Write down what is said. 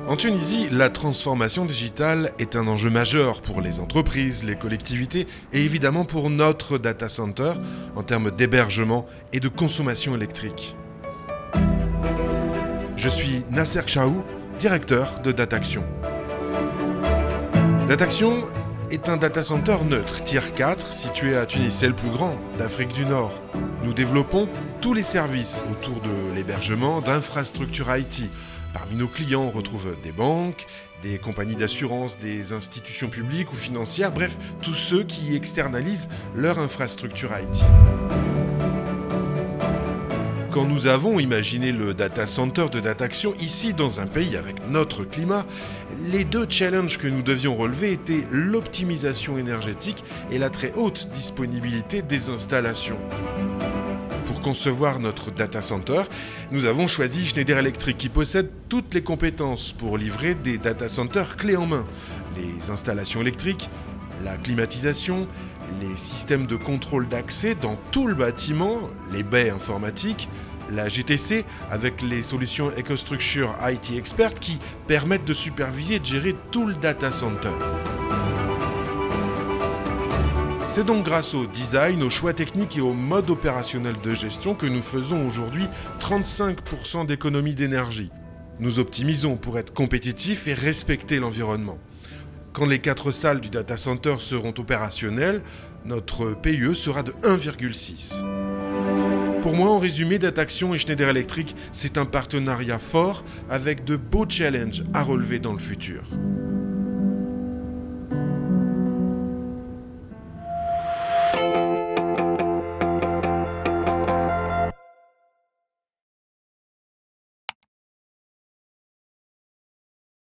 En Tunisie, la transformation digitale est un enjeu majeur pour les entreprises, les collectivités et évidemment pour notre data center en termes d'hébergement et de consommation électrique. Je suis Nasser Chaou, directeur de Dataction. Dataction est un data center neutre, tier 4, situé à Tunis, c'est le plus grand d'Afrique du Nord. Nous développons tous les services autour de l'hébergement d'infrastructures IT. Parmi nos clients, on retrouve des banques, des compagnies d'assurance, des institutions publiques ou financières, bref, tous ceux qui externalisent leur infrastructure IT. Quand nous avons imaginé le data center de Dataction ici dans un pays avec notre climat, les deux challenges que nous devions relever étaient l'optimisation énergétique et la très haute disponibilité des installations. Pour concevoir notre data center, nous avons choisi Schneider Electric qui possède toutes les compétences pour livrer des data centers clés en main. Les installations électriques, la climatisation, les systèmes de contrôle d'accès dans tout le bâtiment, les baies informatiques, la GTC avec les solutions EcoStruxure IT Expert qui permettent de superviser et de gérer tout le data center. C'est donc grâce au design, aux choix techniques et au mode opérationnel de gestion que nous faisons aujourd'hui 35% d'économie d'énergie. Nous optimisons pour être compétitifs et respecter l'environnement. Quand les 4 salles du data center seront opérationnelles, notre PUE sera de 1,6. Pour moi, en résumé, Dataction et Schneider Electric, c'est un partenariat fort avec de beaux challenges à relever dans le futur.